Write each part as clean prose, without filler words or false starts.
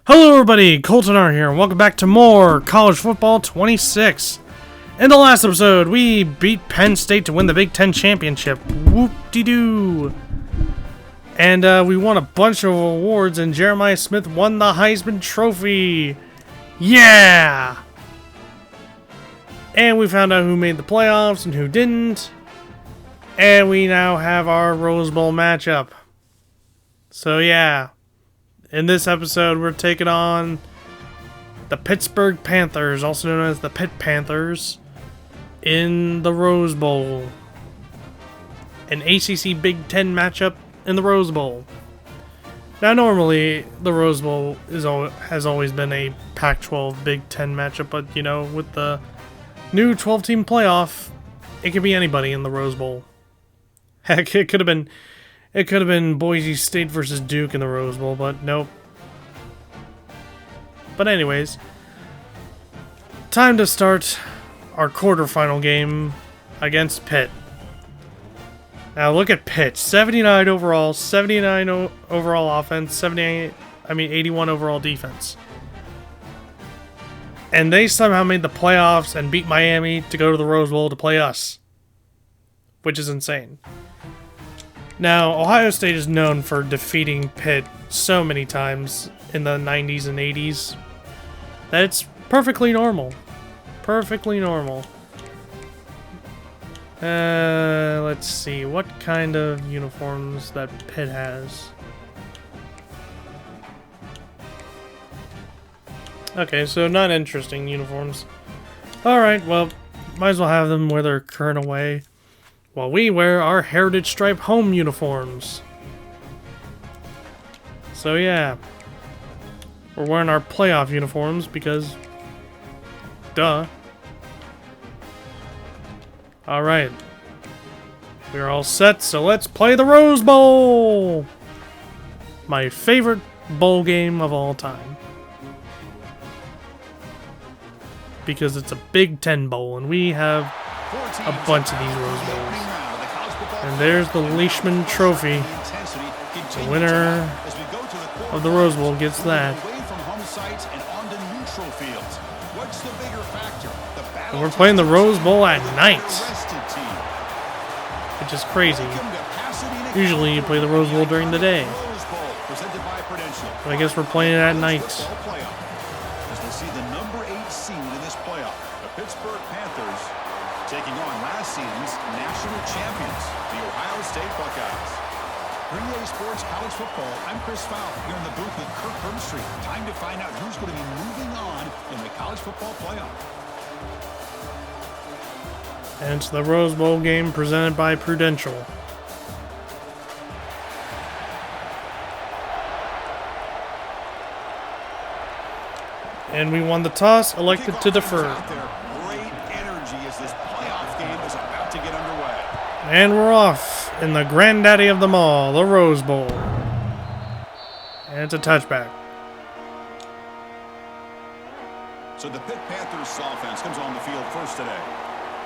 Hello everybody, Colton R here, and welcome back to more College Football 26. In the last episode, we beat Penn State to win the Big Ten Championship. Whoop-de-doo. And we won a bunch of awards, and Jeremiah Smith won the Heisman Trophy. Yeah! And we found out who made the playoffs and who didn't. And we now have our Rose Bowl matchup. So yeah. In this episode, we're taking on the Pittsburgh Panthers, also known as the Pitt Panthers, in the Rose Bowl. An ACC Big Ten matchup in the Rose Bowl. Now, normally, the Rose Bowl has always been a Pac-12 Big Ten matchup, but, you know, with the new 12-team playoff, it could be anybody in the Rose Bowl. Heck, it could have been Boise State versus Duke in the Rose Bowl, but nope. But anyways, time to start our quarterfinal game against Pitt. Now look at Pitt, 79 overall, 79 overall offense, 81 overall defense. And they somehow made the playoffs and beat Miami to go to the Rose Bowl to play us, which is insane. Now, Ohio State is known for defeating Pitt so many times in the 90s and 80s that it's perfectly normal. Perfectly normal. Let's see. What kind of uniforms that Pitt has? Okay, so not interesting uniforms. Alright, well, might as well have them wear their current away, while we wear our Heritage Stripe home uniforms. So yeah, we're wearing our playoff uniforms because, duh. Alright, we're all set, so let's play the Rose Bowl! My favorite bowl game of all time. Because it's a Big Ten Bowl, and we have a bunch of these Rose Bowls. And there's the Leishman Trophy. The winner of the Rose Bowl gets that. And we're playing the Rose Bowl at night, which is crazy. Usually you play the Rose Bowl during the day, but I guess we're playing it at night. As we see the number 8 seed in this playoff, the Pittsburgh Panthers, taking on last season's national champions, the Ohio State Buckeyes. 3A Sports College Football, I'm Chris Fowl, here in the booth with Kirk Herbstreit. Time to find out who's going to be moving on in the college football playoff. And it's the Rose Bowl game presented by Prudential. And we won the toss, elected to defer. Great energy as this playoff game is about to get underway. And we're off in the granddaddy of them all, the Rose Bowl. And it's a touchback. So the Pitt Panthers offense comes on the field first today.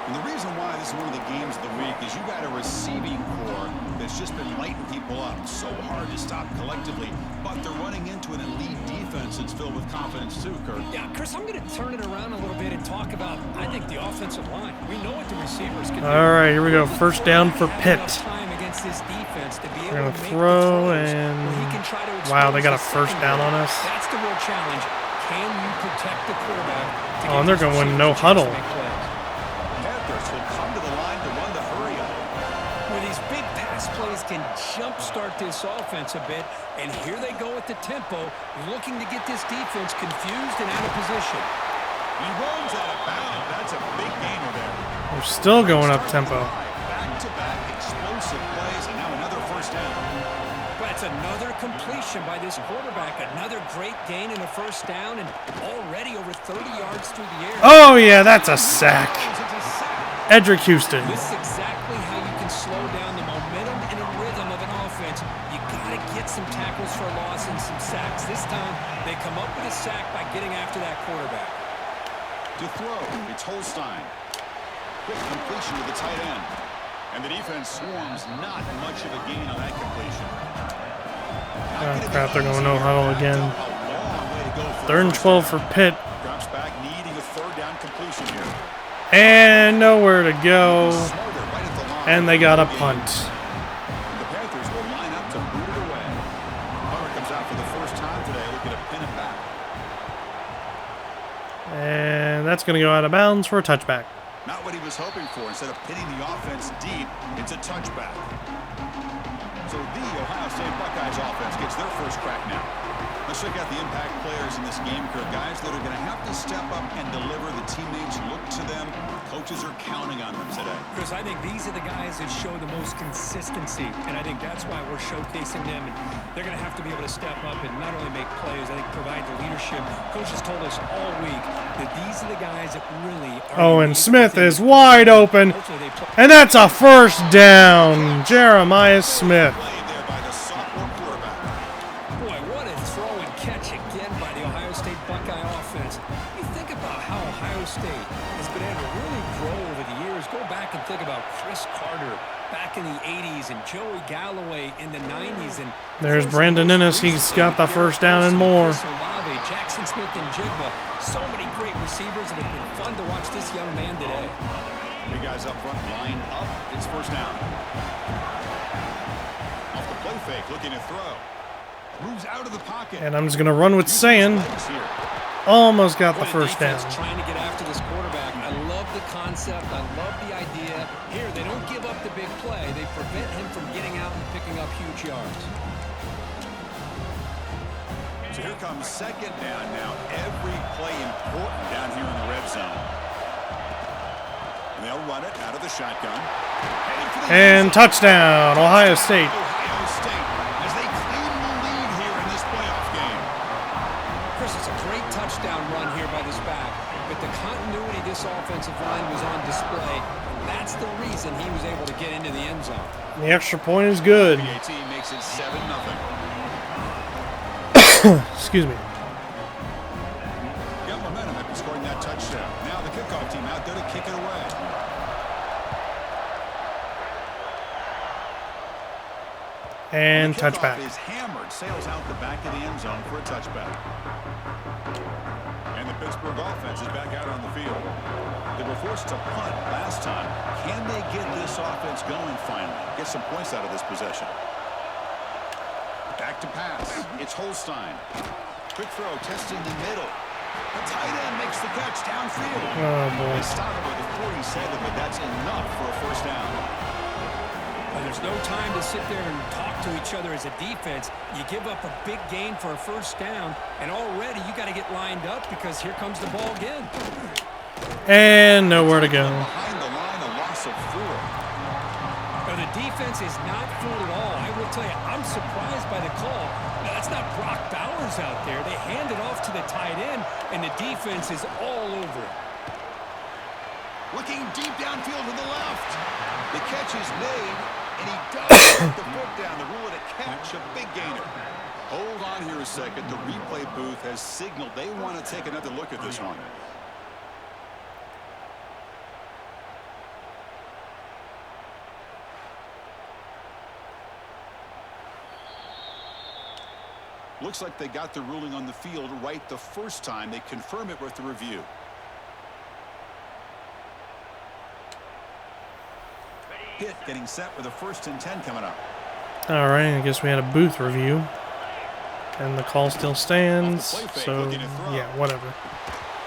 And the reason why this is one of the games of the week is you got a receiving core that's just been lighting people up. So hard to stop collectively, but they're running into an elite defense that's filled with confidence too, Kirk. Yeah, Chris, I'm going to turn it around a little bit and talk about, I think, the offensive line. We know what the receivers can do. All right, here we go. First down for Pitt. We're going to throw, and wow, they got a first down on us. That's the real challenge. Can you protect the quarterback? Oh, and they're going no huddle. Can jumpstart this offense a bit, and here they go at the tempo, looking to get this defense confused and out of position. He runs out of bounds. That's a big gainer there. We're still going up tempo. Back-to-back explosive plays, and now another first down. That's another completion by this quarterback. Another great gain in a first down, and already over 30 yards through the air. Oh yeah, that's a sack. Edric Houston. This is exactly how you can slow down the momentum and a rhythm of an offense. You got to get some tackles for loss and some sacks. This time, they come up with a sack by getting after that quarterback. To throw, it's Holstein. Quick completion to the tight end. And the defense swarms, not much of a gain on that completion. Oh crap, they're going no huddle again. Third and 12 for Pitt. Drops back, needing a third down completion here. And nowhere to go. Smarter right at the line. And they got a punt. The Panthers will line up to boot it away. Hunter comes out for the first time today, looking to pin it back. And that's going to go out of bounds for a touchback. Not what he was hoping for. Instead of pinning the offense deep, it's a touchback. So the Ohio State Buckeyes offense gets their first crack now. Let's check out the impact players in this game, Kirk. Guys that are going to have to step up and deliver. The teammates look to them. Coaches are counting on them today. Chris, I think these are the guys that show the most consistency, and I think that's why we're showcasing them. And they're going to have to be able to step up and not only make plays, I think provide the leadership. Coaches told us all week that these are the guys that really are. Oh, and Smith is wide open. And that's a first down. Jeremiah Smith. Played there by the sophomore quarterback. Boy, what a throw and catch again by the Ohio State Buckeye offense. You think about how Ohio State has been able to really grow over the years. Go back and think about Chris Carter back in the 80s and Joey Galloway in the 90s. And There's Brandon Ennis. He's got the first down and more. Olave, Jackson Smith and Jigba. So many great receivers, and it's been fun to watch this young man today. Big guys up front line up. It's first down. Off the play fake, looking to throw. Moves out of the pocket. And I'm just going to run with sand. Almost got the first down. Trying to get after this quarterback. I love the concept. I love the idea. Here, they don't give up the big play. They prevent him from getting out and picking up huge yards. So here comes second down now. Every play important down here in the red zone. And they'll run it out of the shotgun. And touchdown, Ohio State. Ohio State as they claim the lead here in this playoff game. Chris, it's a great touchdown run here by this back. But the continuity of this offensive line was on display. That's the reason he was able to get into the end zone. The extra point is good. PAT makes it 7-0. Excuse me. Got momentum after scoring that touchdown. Now the kickoff team out there to kick it away. And The kickoff touchback. is hammered, sails out the back of the end zone for a touchback. And the Pittsburgh offense is back out on the field. They were forced to punt last time. Can they get this offense going finally? Get some points out of this possession. Back to pass. It's Holstein. Quick throw, testing the middle. The tight end makes the catch downfield. Oh, boy. They stop it with a 47, but that's enough for a first down. And there's no time to sit there and talk to each other as a defense. You give up a big gain for a first down, and already you got to get lined up because here comes the ball again. And nowhere to go. Behind the line, a loss of 4. Now, the defense is not fooled at all. I will tell you, I'm surprised by the call. Now, that's not Brock Bowers out there. They hand it off to the tight end, and the defense is all over it. Looking deep downfield to the left. The catch is made, and he does put the foot down to rule it a catch, a big gainer. Hold on here a second. The replay booth has signaled they want to take another look at this one. Looks like they got the ruling on the field right the first time. They confirm it with the review. Pitt getting set with a 1st and 10 coming up. All right, I guess we had a booth review. And the call still stands. So, yeah, whatever.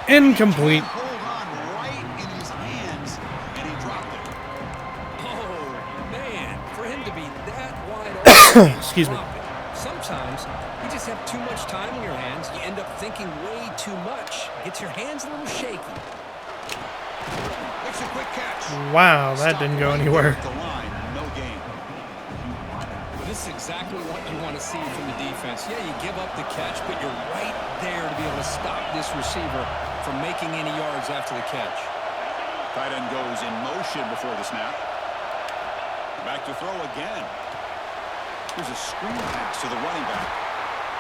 Incomplete. Hold on right in his hands, and he dropped it. Oh, man, for him to be that wide open. Excuse me. Sometimes you just have too much time in your hands. You end up thinking way too much. Gets your hands a little shaky. Makes a quick catch. Wow, that didn't go anywhere. The line, no gain. Well, this is exactly what you want to see from the defense. Yeah, you give up the catch, but you're right there to be able to stop this receiver from making any yards after the catch. Tight end goes in motion before the snap. Back to throw again. There's a screen pass to the running back.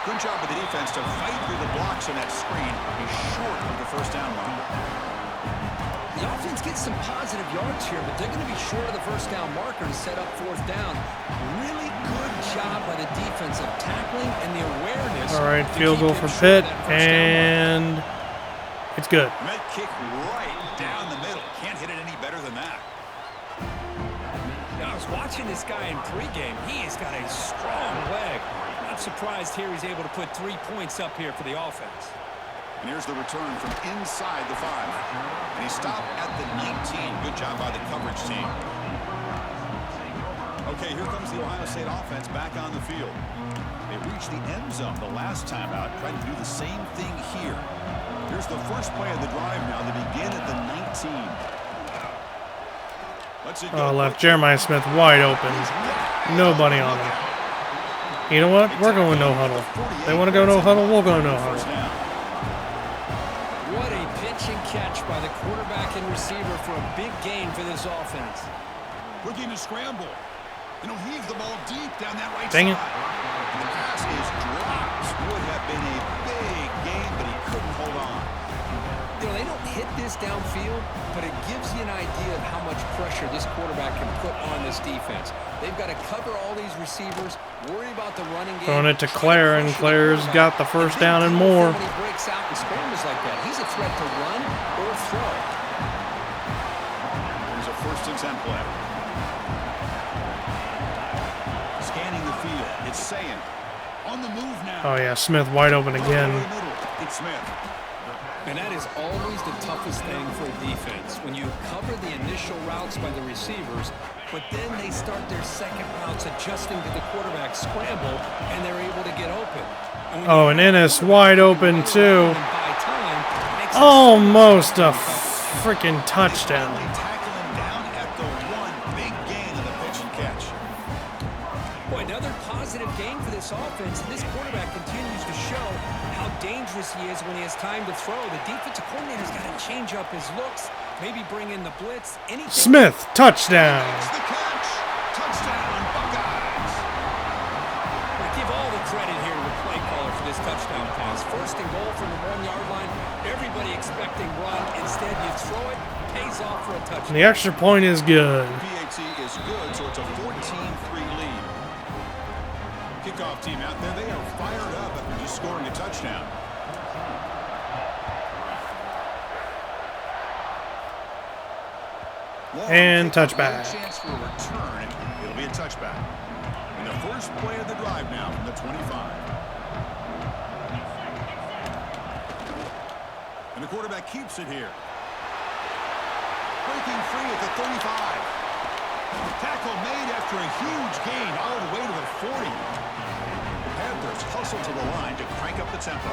Good job with the defense to fight through the blocks on that screen. He's short of the first down line. The offense gets some positive yards here, but they're going to be short of the first down marker to set up 4th down. Really good job by the defense of tackling and the awareness All right, field goal for Pitt, and it's good. Met kick right down the middle. Can't hit it any better than that. Now, I was watching this guy in pregame. He has got a strong leg. Not surprised here he's able to put 3 points up here for the offense. And here's the return from inside the 5. And he stopped at the 19. Good job by the coverage team. Okay, here comes the Ohio State offense back on the field. They reached the end zone the last time out, trying to do the same thing here. Here's the first play of the drive now. They begin at the 19. Oh, left Jeremiah Smith wide open. Nobody on him. You know what? We're going no huddle. They want to go no huddle, we'll go no huddle. What a pitch and catch by the quarterback and receiver for a big gain for this offense. Looking to scramble. Heave the ball deep down that right Dang side. it. The pass is dropped. Would have been a big gain, but he couldn't hold on. They don't hit this downfield, but it gives you an idea of how much pressure this quarterback can put on this defense. They've got to cover all these receivers, worry about the running game. Throwing it to Claire, and Claire's got the first down and more. When he breaks out and scrambles like that, he's a threat to run or throw. Here's a 1st and 10 play. Scanning the field. It's saying on the move now. Oh yeah, Smith wide open again. It's Smith. And that is always the toughest thing for a defense, when you cover the initial routes by the receivers, but then they start their second routes adjusting to the quarterback scramble, and they're able to get open. Oh, and Ennis wide open too. Almost a freaking touchdown. Tackling down at the 1. Big gain on the pitch and catch. Boy, another positive gain for this offense. This quarterback continues to show how dangerous he is when he has time to throw. The defensive coordinator's got to change up his looks, maybe bring in the blitz. Smith, touchdown. That's the catch. Touchdown, Buckeyes. I give all the credit here to the play caller for this touchdown pass. 1st and goal from the 1-yard line. Everybody expecting run. Instead, you throw it, pays off for a touchdown. And the extra point is good. PAT is good, so it's a 14-3 lead. Kickoff team out there, they are fired up after just scoring a touchdown. And touchback. Chance for a return. It'll be a touchback. And the first play of the drive now from the 25. And the quarterback keeps it here. Breaking free at the 35. Tackle made after a huge gain all the way to the 40. The Panthers hustle to the line to crank up the tempo.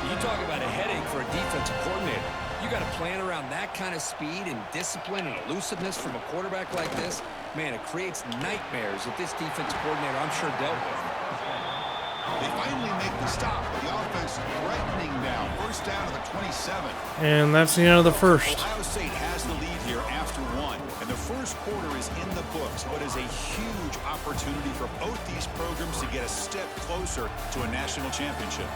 You talk about a headache for a defensive coordinator. You got to plan around that kind of speed and discipline and elusiveness from a quarterback like this. Man, it creates nightmares that this defensive coordinator, I'm sure, dealt with. They finally make the stop, but the offense threatening now. First down to the 27. And that's the end of the first. Ohio State has the lead here after 1, and the first quarter is in the books, but is a huge opportunity for both these programs to get a step closer to a national championship.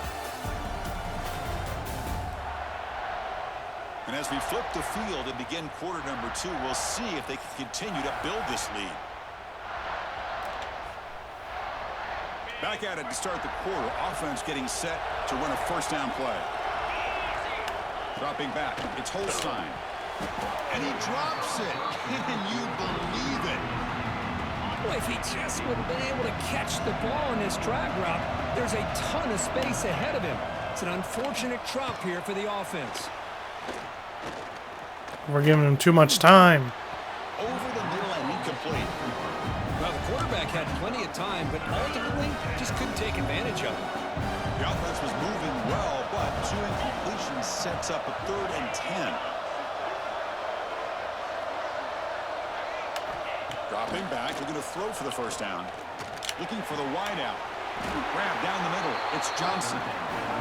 And as we flip the field and begin quarter number 2, we'll see if they can continue to build this lead. Back at it to start the quarter. Offense getting set to run a first down play. Dropping back. It's Holstein. And he drops it. Can you believe it? Boy, if he just would have been able to catch the ball in this drag route, there's a ton of space ahead of him. It's an unfortunate drop here for the offense. We're giving him too much time. Over the middle and incomplete. Well, the quarterback had plenty of time, but ultimately just couldn't take advantage of it. The offense was moving well, but two incompletions sets up a 3rd and 10. Dropping back, looking to throw for the first down. Looking for the wide out. Grab down the middle. It's Johnson.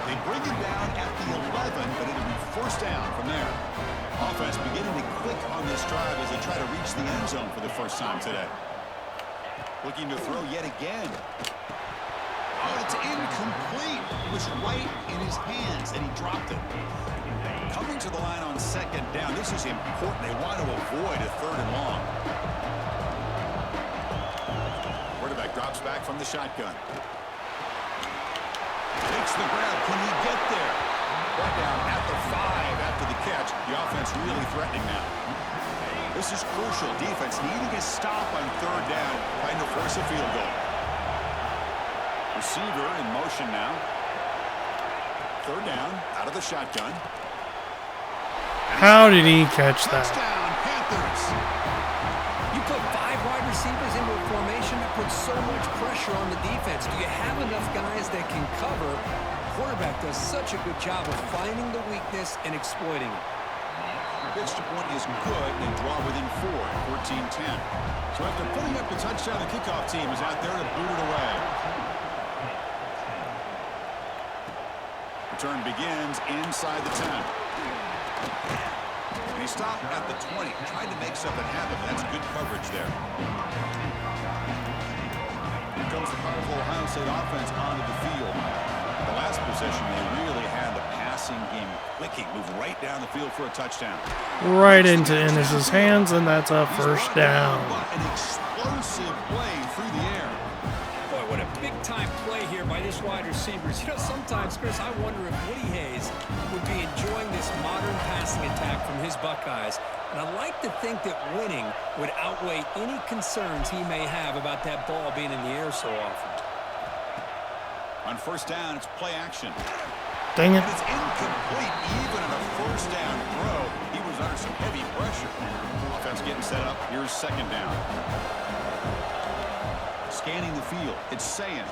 They bring him down at the 11, but it'll be first down from there. Offense beginning to click on this drive as they try to reach the end zone for the first time today. Looking to throw yet again. Oh, it's incomplete. It was right in his hands, and he dropped it. Coming to the line on 2nd down. This is important. They want to avoid a 3rd and long. Quarterback drops back from the shotgun. the grab. Can he get there? Right down at the 5 after the catch. The offense really threatening now. This is crucial. Defense needing a stop on 3rd down, trying to force a field goal. Receiver in motion now. 3rd down, out of the shotgun. How did he catch that? Touchdown, Panthers. You put 5 wide receivers into a formation that puts so much pressure on the defense. Do you have enough guys that can cover? Quarterback does such a good job of finding the weakness and exploiting it. Pitch to point is good. They draw within 4, 14-10. So after putting up the touchdown, the kickoff team is out there to boot it away. Return begins inside the 10. And he stopped at the 20, trying to make something happen. That's good coverage there. Here comes the powerful Ohio State offense onto the field. The last possession, they really had the passing game clicking. Move right down the field for a touchdown. Right into Ennis's hands, and that's a first down. An explosive play through the air. Boy, what a big-time play here by this wide receivers. You know, sometimes, Chris, I wonder if Woody Hayes would be enjoying this modern passing attack from his Buckeyes. And I like to think that winning would outweigh any concerns he may have about that ball being in the air so often. On 1st down, it's play action. Dang it. And it's incomplete. Even on a 1st down throw, he was under some heavy pressure. Offense getting set up. Here's 2nd down. Scanning the field. It's Sayin.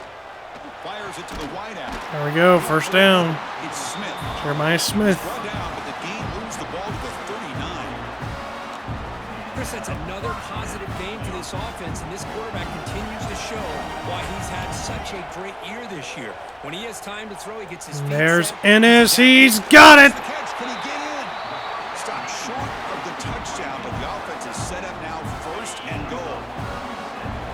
Fires it to the wideout. There we go. First down. It's Smith. Jeremiah Smith. Run down, but the game moves the ball to the 39. Chris, that's another positive game for this offense, and this quarterback continues to show why he's had such a great year this year. When he has time to throw, he gets his feet There's set. Ennis. He's got it. The catch. Can he get in? Stop short of the touchdown, but the offense is set up now 1st and goal.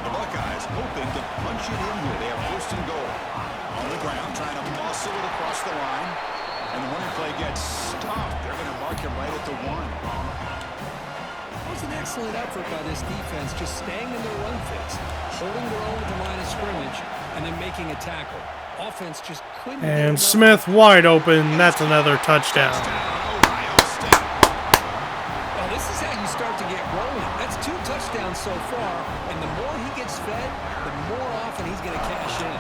The Buckeyes hoping to punch it in here. They have 1st and goal. On the ground, trying to muscle it across the line. And the running play gets stopped. They're going to mark him right at the 1. It was an excellent effort by this defense, just staying in their run fits, holding their own at the line of scrimmage, and then making a tackle. Offense just couldn't. And Smith wide open. That's another touchdown. Ohio State. Well, this is how you start to get rolling. That's 2 touchdowns so far, and the more he gets fed, the more often he's going to cash in.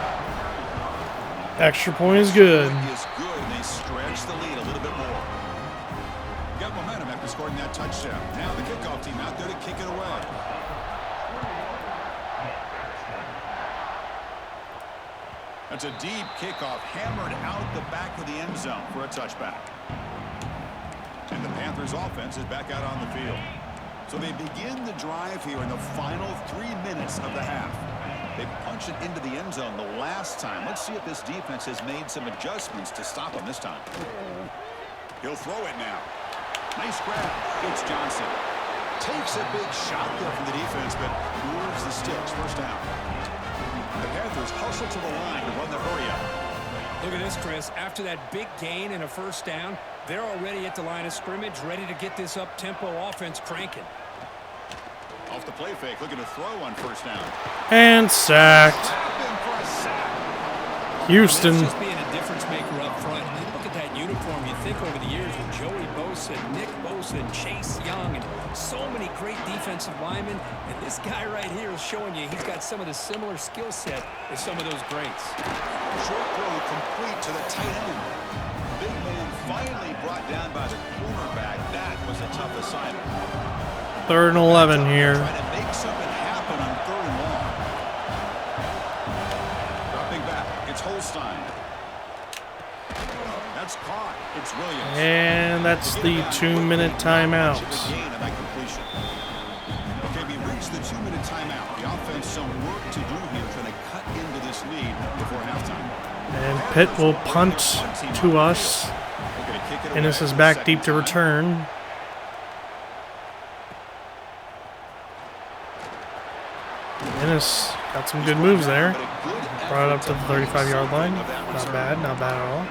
Extra point is good. Is good, and they stretch the lead a little bit more. Got momentum after scoring that touchdown. Now the kickoff team out there to kick it away. That's a deep kickoff, hammered out the back of the end zone for a touchback. And the Panthers offense is back out on the field. So they begin the drive here in the final 3 minutes of the half. They punch it into the end zone the last time. Let's see if this defense has made some adjustments to stop him this time. He'll throw it now. Nice grab. It's Johnson. Takes a big shot there from the defense, but moves the sticks. 1st down. The Panthers hustle to the line to run the hurry-up. Look at this, Chris. After that big gain and a 1st down, they're already at the line of scrimmage, ready to get this up-tempo offense cranking. Off the play fake, looking to throw on 1st down. And sacked. Houston. Just being a difference maker up front. And look at that uniform. You think over the years with Joey Bosa, Nick Bosa, and Chase Young, and so many great defensive linemen. And this guy right here is showing you he's got some of the similar skill set as some of those greats. Short throw complete to the tight end. Big man finally brought down by the cornerback. That was a tough assignment. 3rd and 11 here. Trying to make something happen on 3rd and long. Dropping back. It's Holstein. That's caught. It's Williams. And that's the 2-minute timeout. Okay, we reached the 2-minute timeout. The offense some work to do here, trying to cut into this lead before halftime. And Pitt will punt to us. And this is back deep to return. Ennis got some good moves there. Brought it up to the 35-yard line. Not bad, not bad at all.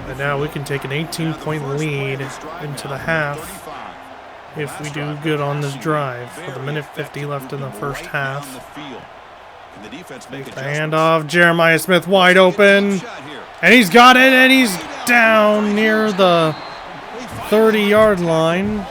And now we can take an 18-point lead into the half if we do good on this drive. With a minute 50 left in the 1st half. Can the defense make The adjustments? handoff, Jeremiah Smith wide open. And he's got it, and he's down near the 30-yard line.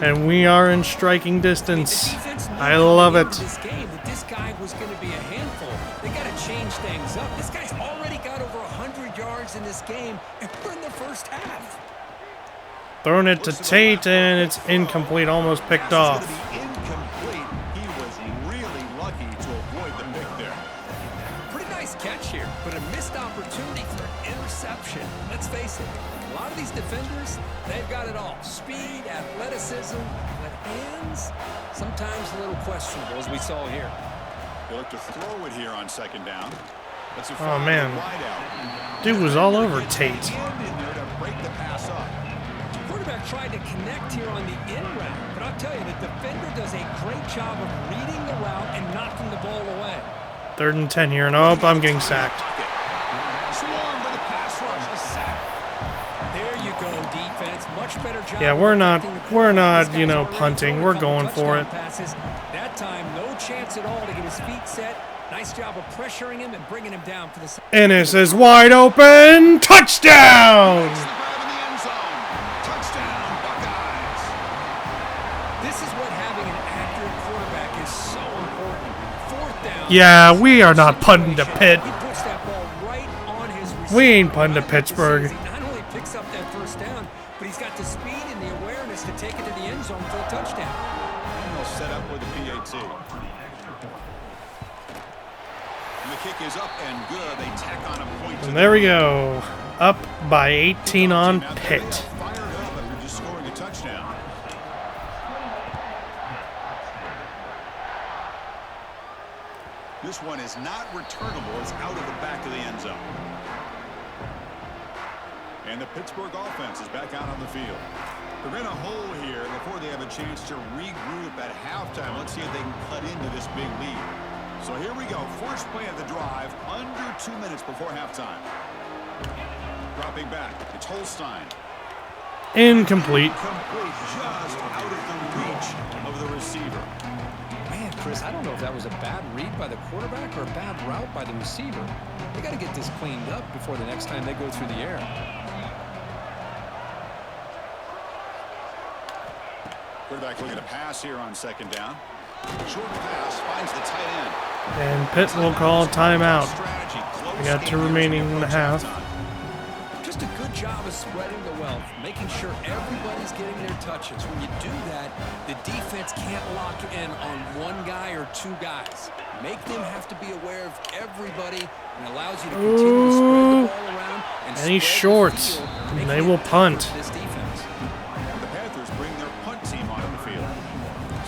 And we are in striking distance. I love it. This game, that this guy was going to be a handful. They got to change things up. This guy's already got over 100 yards in this game, and we're in the first half. Throwing it to Tate, and it's incomplete, almost picked off. Incomplete. He was really lucky to avoid the pick there. Pretty nice catch here, but a missed opportunity for an interception. Let's face it, a lot of these defenders, they've got it all. Speed, athleticism, but hands, sometimes a little questionable, as we saw here. They look to throw it here on second down. Oh, man. Dude was all over Tate. In there to break the pass up. Quarterback tried to connect here on the in route, but I'll tell you, the defender does a great job of reading the route and knocking the ball away. 3rd and 10 here, and oh, I'm getting sacked. Swarmed by the pass rush, a sack. There you go, defense. Much better job. Yeah, we're not, you know, punting. We're going for it. Passes. That time, no chance at all to get his feet set. Nice job of pressuring him and bringing him down for the. Ennis is wide open. Touchdown! Yeah, we are not punting to Pitt. We ain't punting to Pittsburgh. He not only picks up that first down, but he's got the speed and the awareness to take it to the end zone for a touchdown. And they'll set up with the PAT. And the kick is up and good. They tack on a point. And there we go. Up by 18 on Pitt. Fired up after just scoring a touchdown. This one is not returnable. It's out of the back of the end zone. And the Pittsburgh offense is back out on the field. They're in a hole here before they have a chance to regroup at halftime. Let's see if they can cut into this big lead. So here we go. First play of the drive, under 2 minutes before halftime. Dropping back. It's Holstein. Incomplete. Incomplete, just out of the reach of the receiver. Man, Chris, I don't know if that was a bad read by the quarterback or a bad route by the receiver. They got to get this cleaned up before the next time they go through the air. Quarterback looking to pass here on second down. Short pass finds the tight end. And Pitt will call timeout. We got 2 remaining in the half. Just a good job of spreading the wealth, making sure everybody's getting their touches. When you do that, the defense can't lock in on one guy or 2 guys. Make them have to be aware of everybody and allows you to continue to spread the ball around. And he's short, and they will punt. This defense. The Panthers bring their punt team onto the field.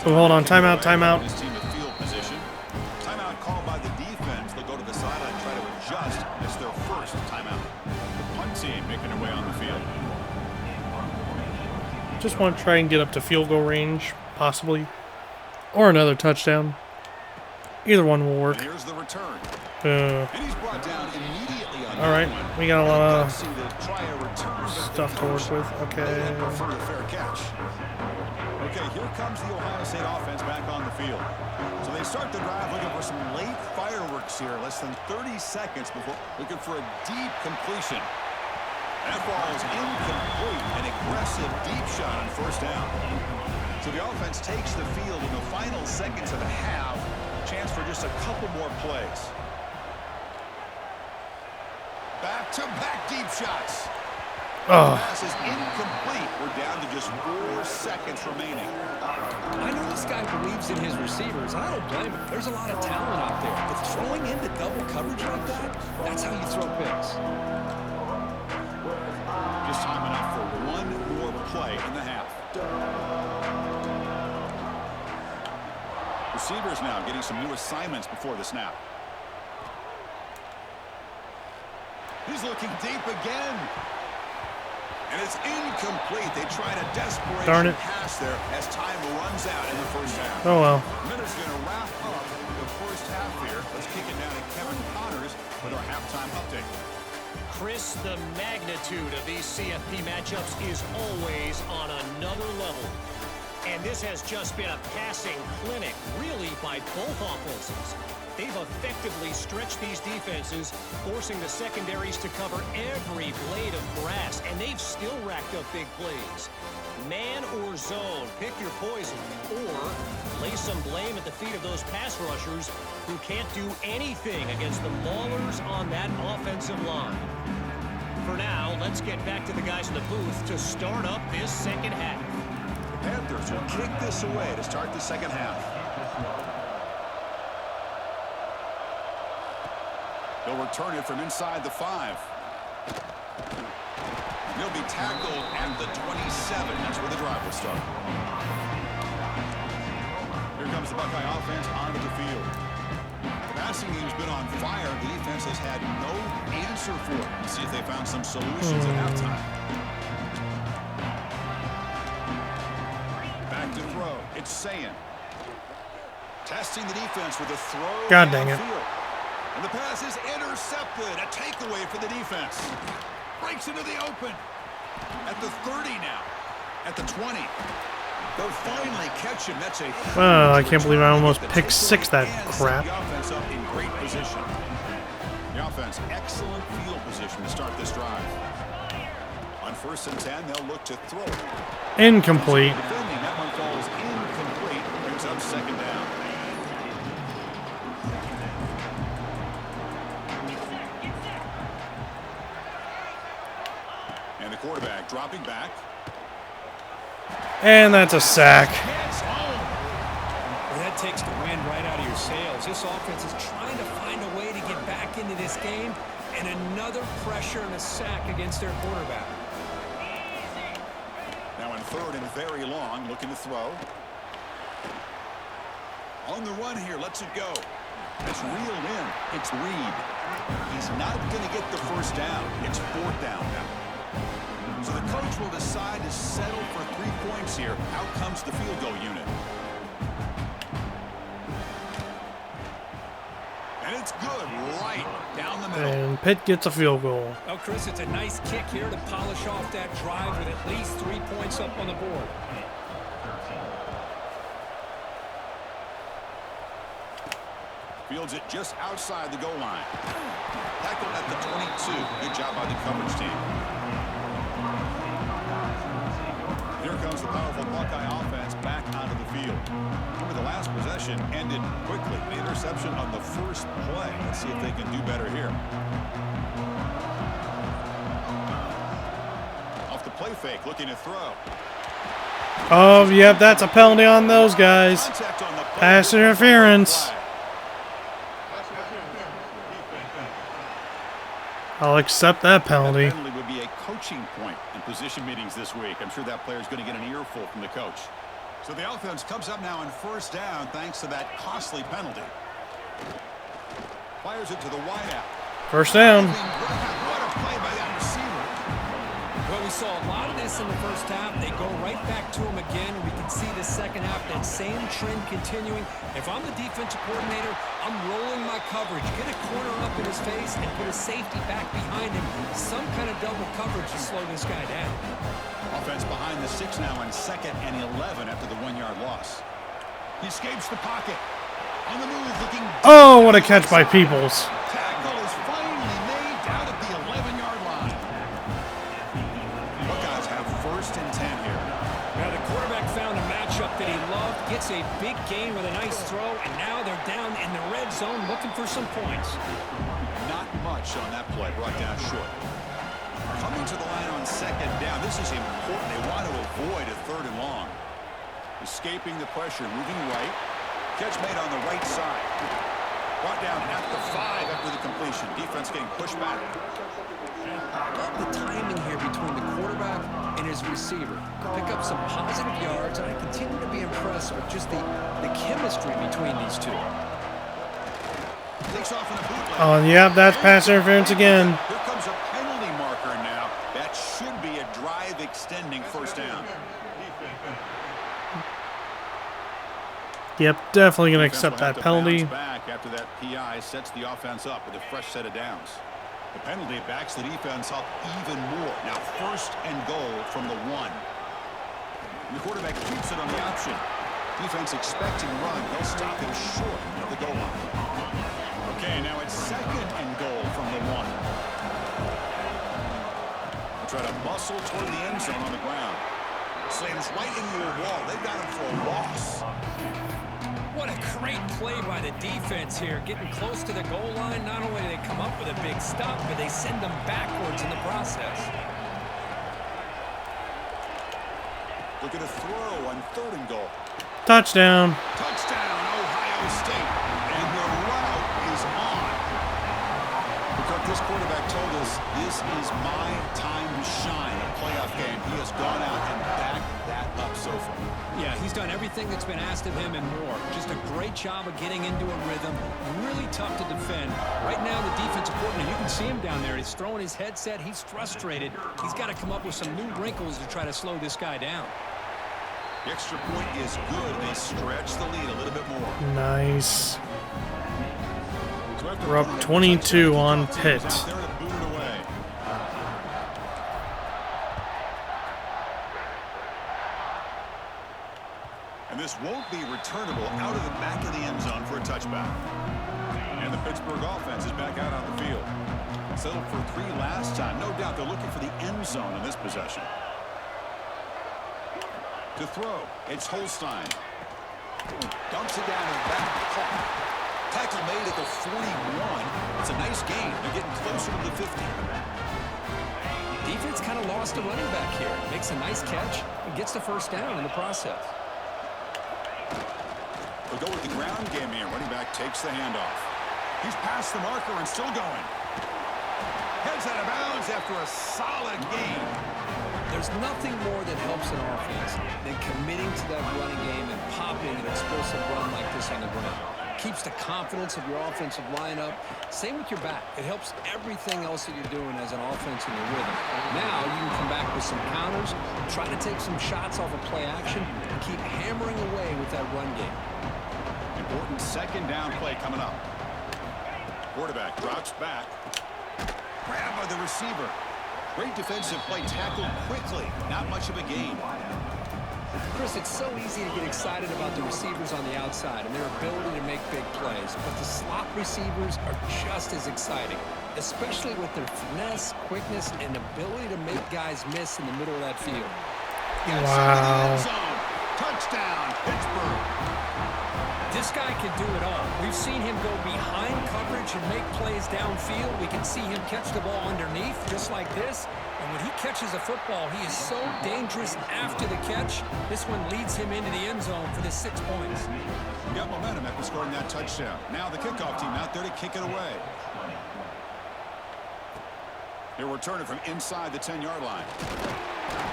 So hold on, timeout, timeout. This team in field position. Timeout called by the defense. They'll go to the sideline and try to adjust. It's their first timeout. The punt team making their way on the field. Just want to try and get up to field goal range, possibly. Or another touchdown. Either one will work. And here's the return. And he's brought down immediately on Alright, we got a lot of stuff to work with. Okay. Fair catch. Okay, here comes the Ohio State offense back on the field. So they start the drive looking for some late fireworks here. Less than 30 seconds before looking for a deep completion. That ball is incomplete. An aggressive deep shot on first down. So the offense takes the field in the final seconds of the half. Chance for just a couple more plays. Back-to-back deep shots. Oh. Pass is incomplete. We're down to just 4 seconds remaining. I know this guy believes in his receivers, and I don't blame him. There's a lot of talent out there. But throwing into double coverage like that, that's how you throw picks. Just time enough for one more play in the half. Receivers now getting some new assignments before the snap. He's looking deep again. And it's incomplete. They try to desperation pass there as time runs out in the first half. Oh, well. Minutes going to wrap up the first half here. Let's kick it down to Kevin Connors with our halftime update. Chris, the magnitude of these CFP matchups is always on another level. And this has just been a passing clinic, really, by both offenses. They've effectively stretched these defenses, forcing the secondaries to cover every blade of grass, and they've still racked up big plays. Man or zone, pick your poison, or lay some blame at the feet of those pass rushers who can't do anything against the maulers on that offensive line. For now, let's get back to the guys in the booth to start up this second half. The Panthers will kick this away to start the second half. They'll return it from inside the 5. They'll be tackled at the 27. That's where the drive will start. Here comes the Buckeye offense onto the field. The passing game's been on fire. The defense has had no answer for it. Let's see if they found some solutions at halftime. Back to throw. It's Sayin. Testing the defense with a throw. God dang it. Field. And the pass is intercepted. A takeaway for the defense. Breaks into the open. At the 30 now. At the 20. They'll finally catch him. That's a... Oh, I can't believe I almost picked 6 that crap. The offense up in great position. The offense, excellent field position to start this drive. On 1st and 10, they'll look to throw. Incomplete. Defending, that one falls incomplete. Brings up second down. And the quarterback dropping back. And that's a sack. Well, that takes the wind right out of your sails. This offense is trying to find a way to get back into this game, and another pressure and a sack against their quarterback. Now in 3rd and very long, looking to throw. On the run here, lets it go. It's reeled in. It's Reed. He's not going to get the first down. It's 4th down now. So the coach will decide to settle for 3 points here. Out comes the field goal unit. And it's good right down the middle. And Pitt gets a field goal. Well, Chris, it's a nice kick here to polish off that drive with at least 3 points up on the board. Fields it just outside the goal line. Tackled at the 22. Good job by the coverage team. Here comes the powerful Buckeye offense back onto the field. Remember, the last possession ended quickly. The interception on the first play. Let's see if they can do better here. Off the play fake, looking to throw. Oh, yep, that's a penalty on those guys. Pass interference. I'll accept that penalty. That penalty would be a coaching point in position meetings this week. I'm sure that player's going to get an earful from the coach. So the offense comes up now on 1st down thanks to that costly penalty. Fires it to the wideout. 1st down. What a play by that receiver. Well, we saw a lot of this in the first half. They go right back to him again. We can see the second half, that same trend continuing. If I'm the defensive coordinator, I'm rolling my coverage. Get a corner up in his face and put a safety back behind him. Some kind of double coverage to slow this guy down. Offense behind the 6 now on 2nd and 11 after the 1-yard loss. He escapes the pocket. On the move, looking... Oh, what a catch by Peoples. Tackle is finally made down at the 11-yard line. Buckeyes have 1st and 10 here. Now the quarterback found a matchup that he loved, gets a big gain with a nice throw, and now they're down in the red zone looking for some points. Not much on that play, brought down short. Coming to the line on 2nd down. This is important. They want to avoid a 3rd and long. Escaping the pressure, moving right. Catch made on the right side. Brought down at the 5 after the completion. Defense getting pushed back. The timing here between the quarterback and his receiver. Pick up some positive yards, and I continue to be impressed with just the chemistry between these two. Takes off in a bootleg. Oh, yep, that's pass interference again. Here comes a penalty marker now. That should be a drive extending 1st down. Yep, definitely going to accept that penalty. Back after that PI sets the offense up with a fresh set of downs. The penalty backs the defense up even more. Now 1st and goal from the 1. The quarterback keeps it on the option. Defense expecting run. They'll stop him short of the goal line. Okay, now it's 2nd and goal from the 1. They'll try to muscle toward the end zone on the ground. Slams right into a wall. They've got him for a loss. What a great play by the defense here. Getting close to the goal line, not only do they come up with a big stop, but they send them backwards in the process. Look at a throw on 3rd and goal. Touchdown. Touchdown, Ohio State. And the route is on. Because this quarterback told us this is my time to shine. A playoff game. He has gone out and backed that up so far. Yeah, he's done everything that's been asked of him and more. Just a great job of getting into a rhythm. Really tough to defend. Right now, the defensive coordinator, you can see him down there. He's throwing his headset. He's frustrated. He's got to come up with some new wrinkles to try to slow this guy down. The extra point is good. They stretch the lead a little bit more. Nice. We're up 22 on Pitt. And this won't be returnable out of the back of the end zone for a touchback. And the Pittsburgh offense is back out on the field. Settled for 3 last time. No doubt they're looking for the end zone in this possession. To throw, it's Holstein. Dumps it down in the back. Tackle made at the 41. It's a nice gain. They're getting closer to the 50. Defense kind of lost a running back here. Makes a nice catch and gets the first down in the process. They'll go with the ground game here. Running back takes the handoff. He's past the marker and still going. Heads out of bounds after a solid gain. There's nothing more that helps an offense than committing to that running game and popping an explosive run like this on the ground. Keeps the confidence of your offensive lineup. Same with your back. It helps everything else that you're doing as an offense in your rhythm. Now you can come back with some counters, try to take some shots off of play action, and keep hammering away with that run game. Important 2nd down play coming up. Quarterback drops back. Grab by the receiver. Great defensive play, tackled quickly. Not much of a gain. Chris, it's so easy to get excited about the receivers on the outside and their ability to make big plays, but the slot receivers are just as exciting, especially with their finesse, quickness, and ability to make guys miss in the middle of that field. Wow. Touchdown, Pittsburgh. This guy can do it all. We've seen him go behind coverage and make plays downfield. We can see him catch the ball underneath, just like this. And when he catches a football, he is so dangerous after the catch. This one leads him into the end zone for the 6 points. Got momentum after scoring that touchdown. Now the kickoff team out there to kick it away. He'll return it from inside the 10-yard line.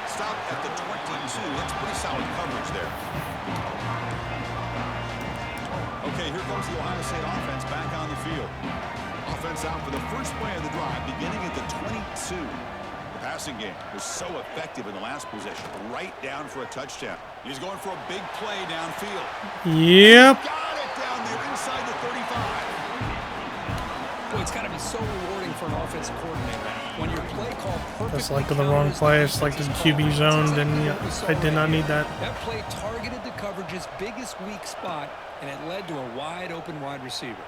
Stop at the 22. That's pretty solid coverage there. Okay, here comes the Ohio State offense back on the field. Offense out for the first play of the drive, beginning at the 22. The passing game was so effective in the last possession, right down for a touchdown. He's going for a big play downfield. Yep. Got it down there inside the 35. Boy, it's got to be so rewarding for an offensive coordinator when your play call perfectly. Just like the wrong play. It's like the QB zoned, and I did not need that. That play targeted the coverage's biggest weak spot, and it led to a wide open wide receiver.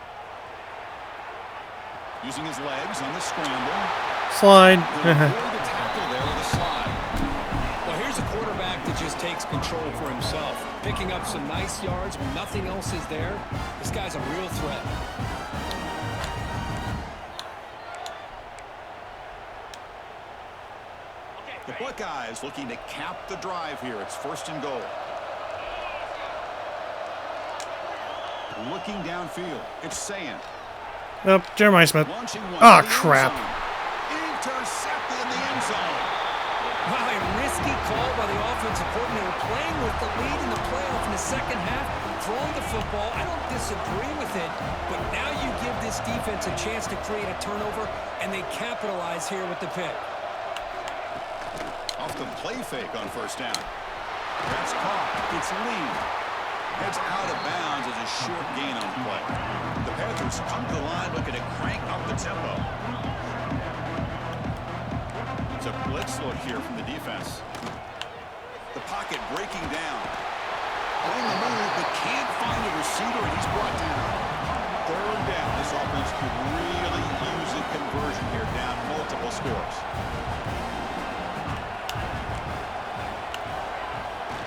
Using his legs on the scramble. Slide. The tackle there with a slide. Well, here's a quarterback that just takes control for himself, picking up some nice yards when nothing else is there. This guy's a real threat. The Buckeyes looking to cap the drive here. It's 1st and goal. Looking downfield. It's Sayan. Nope, Jeremiah Smith. Ah, crap. Intercepted in the end zone. Wow, a risky call by the offensive coordinator, playing with the lead in the playoff in the second half, throwing the football. I don't disagree with it, but now you give this defense a chance to create a turnover, and they capitalize here with the pick. Off the play fake on 1st down. That's caught. It's lead. Heads out of bounds as a short gain on the play. The Panthers come to the line looking to crank up the tempo. It's a blitz look here from the defense. The pocket breaking down. On the move, but can't find a receiver, and he's brought down. Third down. This offense could really use a conversion here, down multiple scores.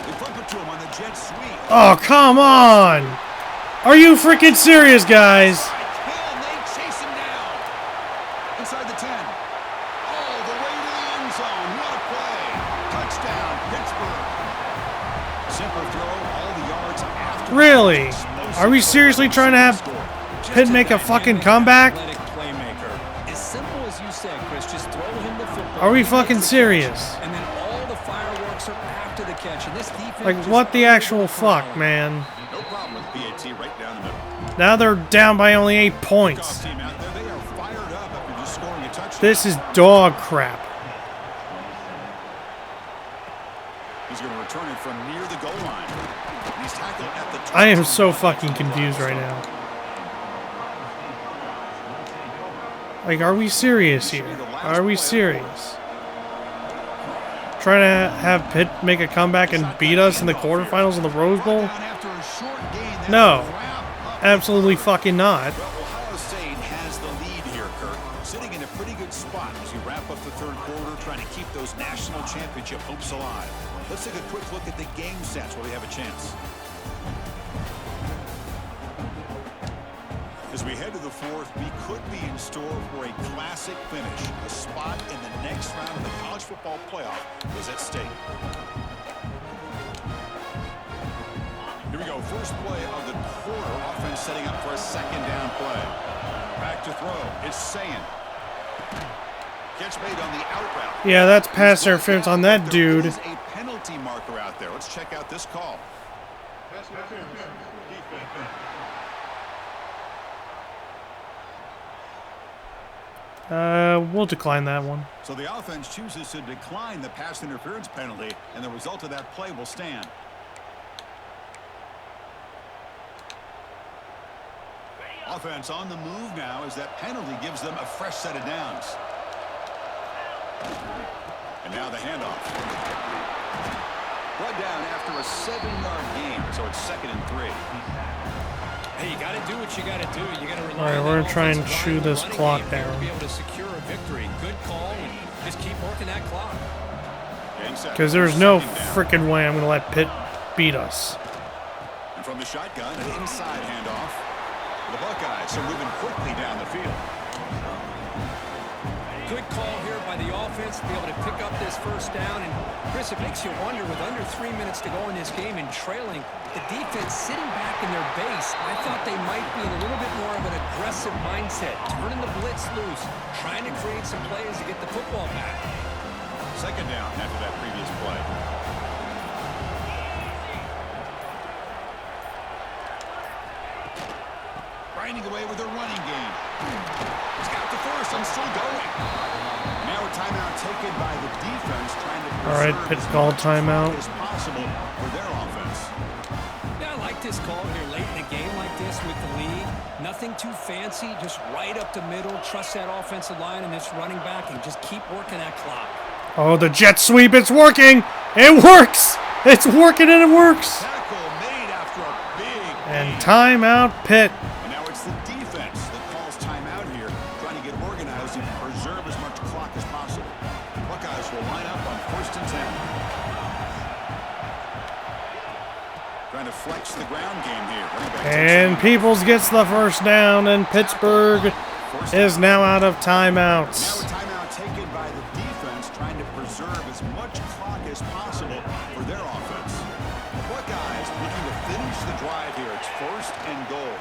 They flip it to him on the jet sweep. Oh, come on! Are you freaking serious, guys? Can they chase him down? Inside the 10. All the way to the end zone. What a play. Touchdown, Pittsburgh. Simple throw, all the yards after. Really? Are we seriously trying to have Pitt make a fucking comeback? As simple as you said, Chris, just throw him the football. Are we fucking serious? And then all the fireworks are after the catch. And this defense Like, what the actual fuck, man? No problem with PAT right down the middle. Now they're down by only 8 points. Team out there, they are fired up after just scoring a touchdown. This is dog crap. He's going to return it from near the goal line. And he's tackled at the I am so fucking confused right now. Like, are we serious here? Are we serious? Trying to have Pitt make a comeback and beat us in the quarterfinals of the Rose Bowl? No. Absolutely fucking not. Well, Ohio State has the lead here, Kirk. Sitting in a pretty good spot as we wrap up the third quarter, trying to keep those national championship hopes alive. Let's take a quick look at the game stats while we have a chance. As we head to the fourth, we could be in store for a classic finish. A spot in the next round of the college football playoff is at stake. Here we go. First play of the quarter. Offense setting up for a second down play. Back to throw. It's Sayin. Catch made on the out route. Yeah, that's pass interference on that dude. There is a penalty marker out there. Let's check out this call. We'll decline that one. So the offense chooses to decline the pass interference penalty, and the result of that play will stand. Offense on the move now as that penalty gives them a fresh set of downs. And now the handoff. Brought down after a 7-yard gain, so it's 2nd and 3. Hey, you got to do what you got to do. You got to rely All right, on we're that gonna try and offensive chew line this running clock game here to down. Be able to secure a victory. Good call, and just keep working that clock. Because there's no freaking way I'm gonna let Pitt beat us. And from the shotgun, an inside handoff. The Buckeyes are moving quickly down the field. Good call here by the offense to be able to pick up this first down. And, Chris, it makes you wonder, with under 3 minutes to go in this game and trailing, the defense sitting back in their base, I thought they might be in a little bit more of an aggressive mindset, turning the blitz loose, trying to create some plays to get the football back. Second down after that previous play. Grinding away with a running game. He's got the first and still going. Now a timeout taken by the defense, trying to All right, Pitt called timeout. as possible for their offense. Yeah, I like this call here late in a game like this with the lead. Nothing too fancy, just right up the middle. Trust that offensive line and this running back and just keep working that clock. Oh, the jet sweep, it's working! It works! It's working and it works! Tackle made after a big And gain. timeout, Pitt. And now it's the defense that calls timeout here, trying to get organized and preserve as much clock as possible. Buckeyes will line up on 1st and 10. Trying to flex the ground game here. And Peoples gets the first down, and Pittsburgh is now out of timeouts. Now a timeout taken by the defense, trying to preserve as much clock as possible for their offense. The Buckeyes looking to finish the drive here. It's 1st and goal.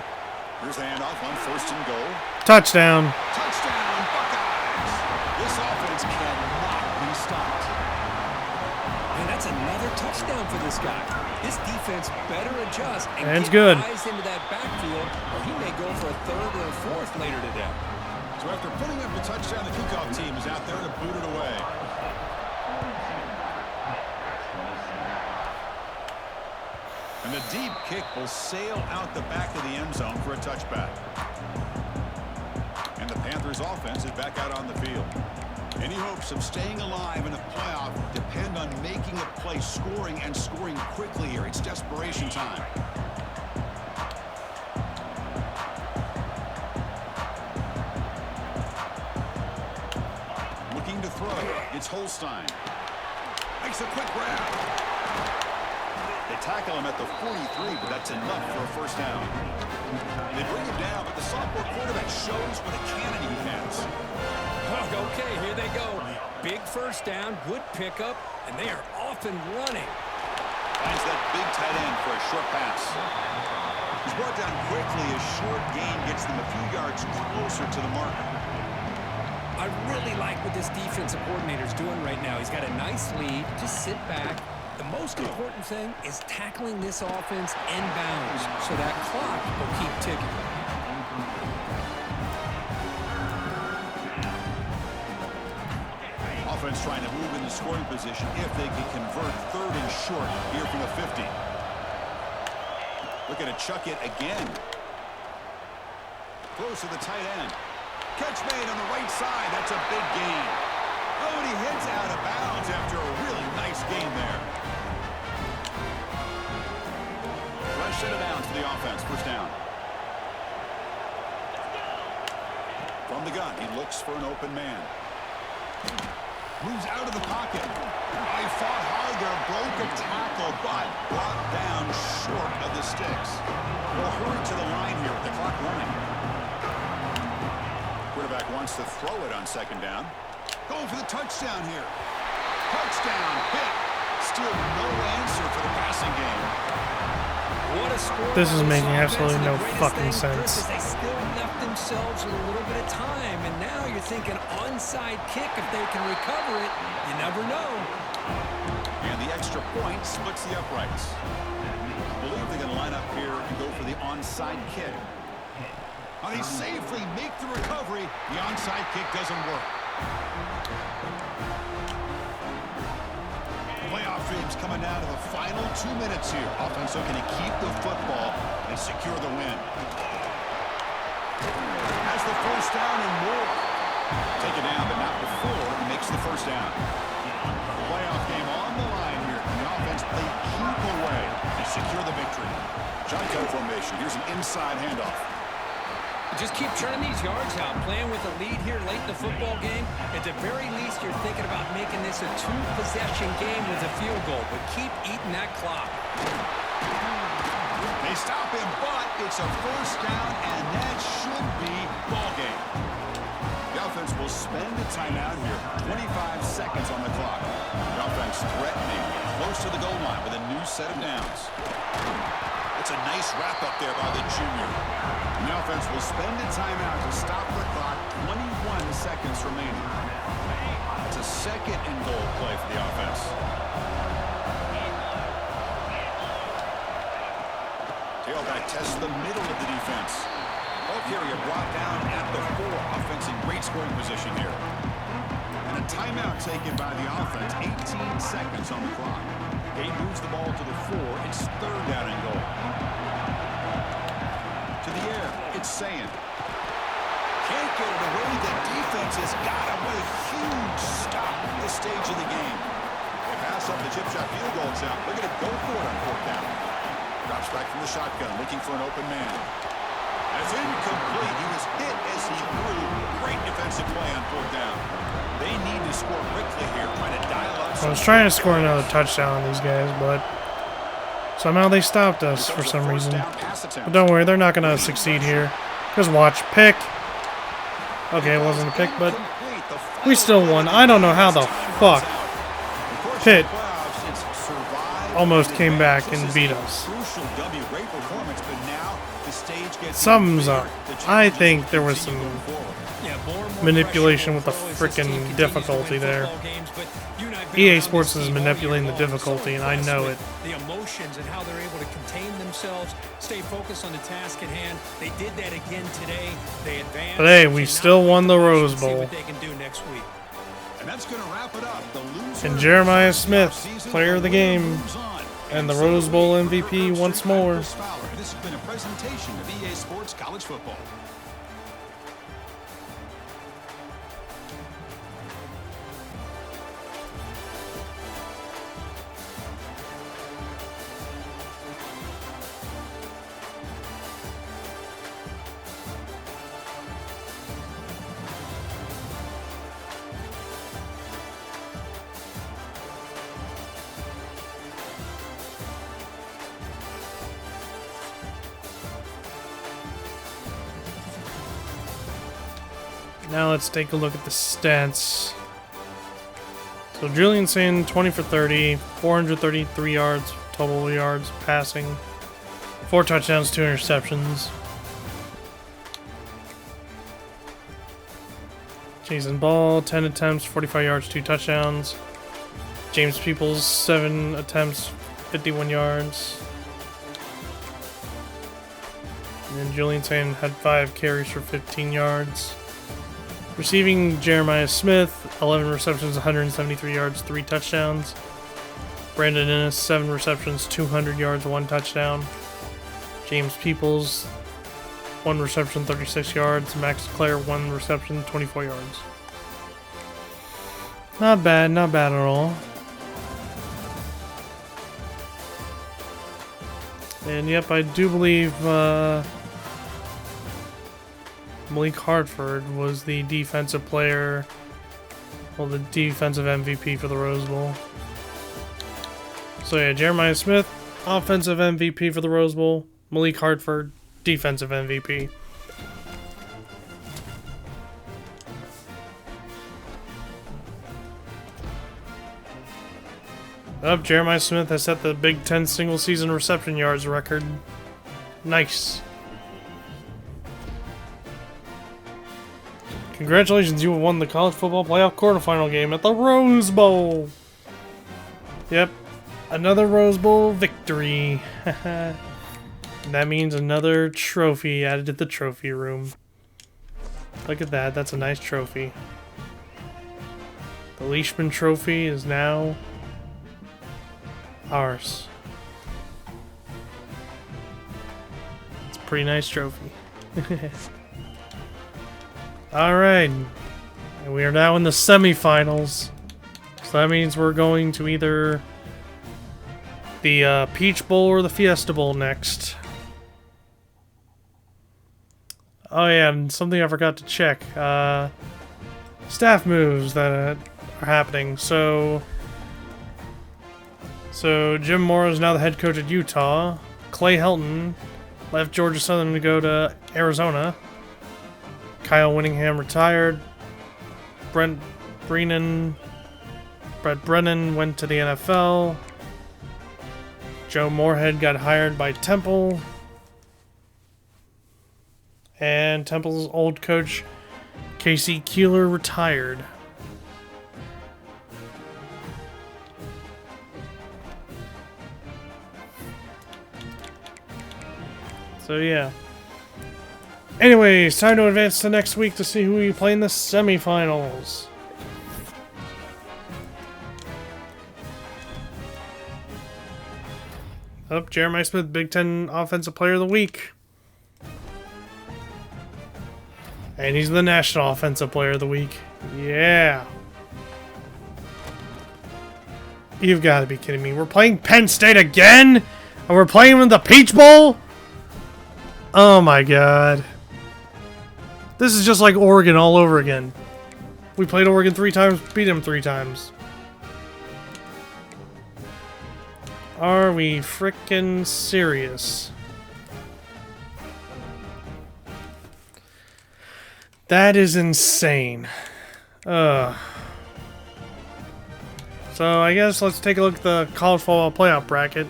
Here's the handoff on 1st and goal. Touchdown. Touchdown, Buckeyes! This offense cannot be stopped. And that's another touchdown for this guy. This defense better adjust and It's get good. guys into that backfield, or he may go for a 3rd or a 4th later today. So after putting up the touchdown, the kickoff team is out there to boot it away. And the deep kick will sail out the back of the end zone for a touchback. And the Panthers offense is back out on the field. Any hopes of staying alive in a playoff depend on making a play, scoring, and scoring quickly here. It's desperation time. Looking to throw. It's Holstein. Makes a quick grab. They tackle him at the 43, but that's enough for a first down. They bring him down, but the sophomore quarterback shows what a cannon he has. Okay, here they go. Big first down, good pickup, and they are off and running. Finds that big tight end for a short pass. He's brought down quickly. A short gain gets them a few yards closer to the marker. I really like what this defensive coordinator is doing right now. He's got a nice lead. Just sit back. The most important thing is tackling this offense inbounds so that clock will keep ticking. Offense trying to move into scoring position if they can convert third and short here from the 50. Looking to chuck it again. Close to the tight end. Catch made on the right side. That's a big gain. Oh, and he hits out of bounds after a really nice gain there. Fresh set of downs for the offense. First down. From the gun, he looks for an open man. Moves out of the pocket. I fought hard there, broke a tackle, but brought down short of the sticks. We'll hurry to the line here with the clock running. Quarterback wants to throw it on second down. Going for the touchdown here. Touchdown, Pitt. Still no answer for the passing game. What a score. This is making absolutely no The greatest fucking thing, Chris, sense. is they still left themselves with a little bit of time, and now you're thinking onside kick if they can recover it. You never know. And the extra point splits the uprights. I believe they're going to line up here and go for the onside kick. Now they safely make the recovery. The onside kick doesn't work. Playoff dreams coming down to the final 2 minutes here. Offense looking to keep the football and secure the win. Has the first down and more. Take it down, but not before he makes the first down. Playoff game on the line here. And the offense played keep away and secure the victory. Shotgun formation. Here's an inside handoff. Just keep churning these yards out. Playing with a lead here late in the football game. At the very least, you're thinking about making this a two-possession game with a field goal. But keep eating that clock. They stop him, but it's a first down, and that should be ball game. The offense will spend a timeout here. 25 seconds on the clock. The offense threatening close to the goal line with a new set of downs. It's a nice wrap up there by the junior. And the offense will spend a timeout to stop the clock. 21 seconds remaining. It's a second and goal play for the offense. Tailback tests the middle of the defense. Ball carrier brought down at the 4. Offense in great scoring position here. And a timeout taken by the offense. 18 seconds on the clock. He moves the ball to the 4. It's third down and goal. To the air. It's Sand. Can't get it away. The defense has got him with a huge stop at this stage of the game. They pass up the chip shot field goal attempt. They're going to go for it on fourth down. Drops back from the shotgun, looking for an open man. That's incomplete. He was hit as he threw. Great defensive play on fourth down. They need to score quickly here, trying to dial up. I was trying to score another touchdown on these guys, but somehow they stopped us for some reason. But don't worry, they're not going to succeed here. Just watch. Pick. Okay, it wasn't a pick, but we still won. I don't know how the fuck Pitt almost came back and beat us. Something's up. I think there was some manipulation with the freaking difficulty there. EA Sports is manipulating the difficulty, and I know it. The emotions and how they're able to contain themselves, stay focused on the task at hand. They did that again today. They advanced. But hey, we still won the Rose Bowl. What they can do next week. And that's going to wrap it up. The loser And Jeremiah Smith, player of the game, and the Rose Bowl MVP once more. This has been a presentation of EA Sports College Football. Now let's take a look at the stats. So Julian Sand, 20 for 30, 433 yards, total yards passing, 4 touchdowns, 2 interceptions. Jason Ball, 10 attempts, 45 yards, 2 touchdowns. James Peoples, 7 attempts, 51 yards. And then Julian Sand had 5 carries for 15 yards. Receiving, Jeremiah Smith, 11 receptions, 173 yards, 3 touchdowns. Brandon Ennis, 7 receptions, 200 yards, 1 touchdown. James Peoples, 1 reception, 36 yards. Max Clare, 1 reception, 24 yards. Not bad at all. And yep, I do believe Malik Hartford was the defensive player, well, the defensive MVP for the Rose Bowl. So yeah, Jeremiah Smith, offensive MVP for the Rose Bowl. Malik Hartford, defensive MVP. Jeremiah Smith has set the Big Ten single-season reception yards record. Nice. Congratulations, you have won the college football playoff quarterfinal game at the Rose Bowl. Yep, another Rose Bowl victory. That means another trophy added to the trophy room. Look at that, that's a nice trophy. The Leishman Trophy is now ours. It's a pretty nice trophy. Alright, and we are now in the semifinals. So that means we're going to either the Peach Bowl or the Fiesta Bowl next. Oh yeah, and something I forgot to check. Staff moves that are happening. So Jim Mora is now the head coach at Utah. Clay Helton left Georgia Southern to go to Arizona. Kyle Winningham retired. Brett Brennan went to the NFL. Joe Moorhead got hired by Temple. And Temple's old coach, Casey Keeler, retired. So yeah. Anyways, time to advance to next week to see who we play in the semifinals. Jeremiah Smith, Big Ten Offensive Player of the Week. And he's the National Offensive Player of the Week. Yeah. You've got to be kidding me. We're playing Penn State again? And we're playing in the Peach Bowl? Oh my god. This is just like Oregon all over again. We played Oregon 3 times, beat them 3 times. Are we frickin' serious? That is insane. So I guess let's take a look at the college football playoff bracket.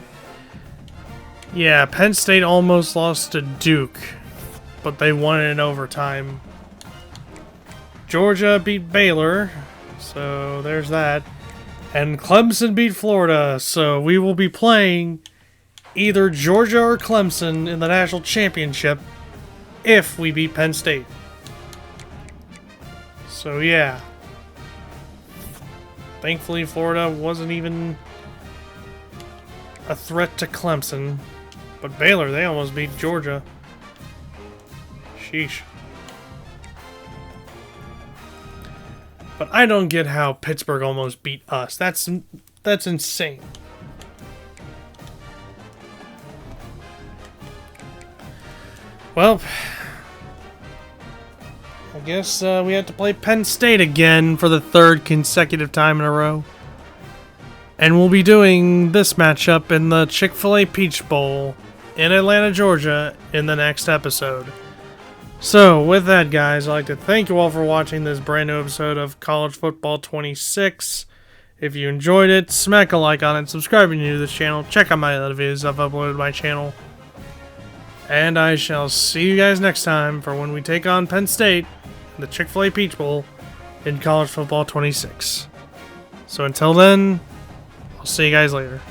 Yeah, Penn State almost lost to Duke, but they won it in overtime. Georgia beat Baylor, so there's that. And Clemson beat Florida, so we will be playing either Georgia or Clemson in the national championship if we beat Penn State. So yeah. Thankfully, Florida wasn't even a threat to Clemson. But Baylor, they almost beat Georgia. Sheesh. But I don't get how Pittsburgh almost beat us. That's insane. Well, I guess we had to play Penn State again for the 3rd consecutive time in a row. And we'll be doing this matchup in the Chick-fil-A Peach Bowl in Atlanta, Georgia in the next episode. So, with that, guys, I'd like to thank you all for watching this brand new episode of College Football 26. If you enjoyed it, smack a like on it, subscribe if you're new to this channel, check out my other videos I've uploaded to my channel. And I shall see you guys next time for when we take on Penn State in the Chick-fil-A Peach Bowl in College Football 26. So until then, I'll see you guys later.